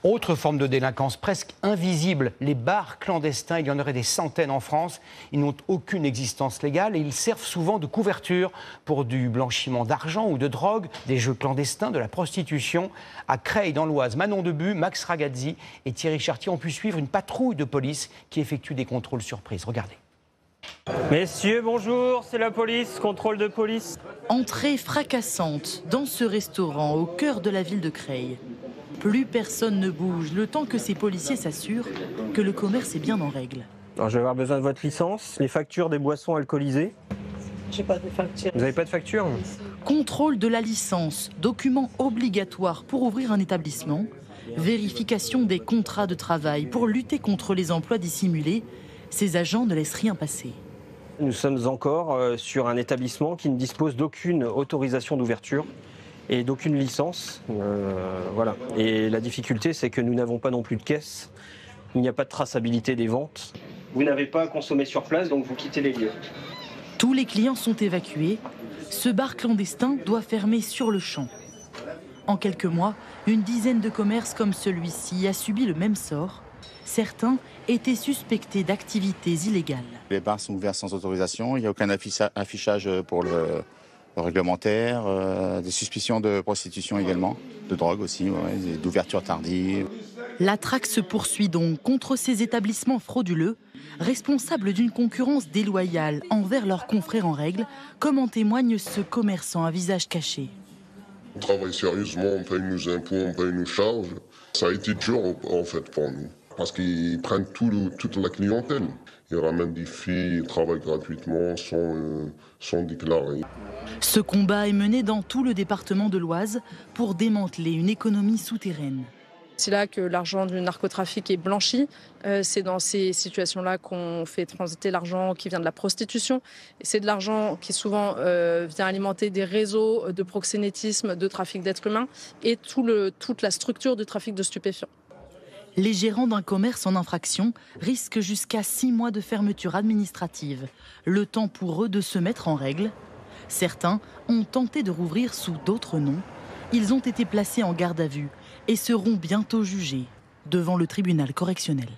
Autre forme de délinquance presque invisible, les bars clandestins. Il y en aurait des centaines en France. Ils n'ont aucune existence légale et ils servent souvent de couverture pour du blanchiment d'argent ou de drogue, des jeux clandestins, de la prostitution. À Creil, dans l'Oise, Manon Debu, Max Ragazzi et Thierry Chartier ont pu suivre une patrouille de police qui effectue des contrôles surprises. Regardez. Messieurs, bonjour, c'est la police, contrôle de police. Entrée fracassante dans ce restaurant au cœur de la ville de Creil. Plus personne ne bouge, le temps que ces policiers s'assurent que le commerce est bien en règle. Alors, je vais avoir besoin de votre licence, les factures des boissons alcoolisées. J'ai pas de facture. Vous n'avez pas de facture? Contrôle de la licence, document obligatoire pour ouvrir un établissement. Vérification des contrats de travail pour lutter contre les emplois dissimulés. Ces agents ne laissent rien passer. Nous sommes encore sur un établissement qui ne dispose d'aucune autorisation d'ouverture et d'aucune licence. Voilà. Et la difficulté, c'est que nous n'avons pas non plus de caisse. Il n'y a pas de traçabilité des ventes. Vous n'avez pas à consommer sur place, donc vous quittez les lieux. Tous les clients sont évacués. Ce bar clandestin doit fermer sur le champ. En quelques mois, une dizaine de commerces comme celui-ci a subi le même sort. Certains étaient suspectés d'activités illégales. Les bars sont ouverts sans autorisation, il n'y a aucun affichage pour le réglementaire, des suspicions de prostitution également, de drogue aussi, d'ouverture tardive. La traque se poursuit donc contre ces établissements frauduleux, responsables d'une concurrence déloyale envers leurs confrères en règle, comme en témoigne ce commerçant à visage caché. On travaille sérieusement, on paye nos impôts, on paye nos charges. Ça a été dur en fait pour nous, parce qu'ils prennent toute la clientèle. Ils ramènent des filles, ils travaillent gratuitement, sans déclarer. Ce combat est mené dans tout le département de l'Oise pour démanteler une économie souterraine. C'est là que l'argent du narcotrafic est blanchi. C'est dans ces situations-là qu'on fait transiter l'argent qui vient de la prostitution. C'est de l'argent qui souvent vient alimenter des réseaux de proxénétisme, de trafic d'êtres humains et toute la structure du trafic de stupéfiants. Les gérants d'un commerce en infraction risquent jusqu'à 6 mois de fermeture administrative. Le temps pour eux de se mettre en règle. Certains ont tenté de rouvrir sous d'autres noms. Ils ont été placés en garde à vue et seront bientôt jugés devant le tribunal correctionnel.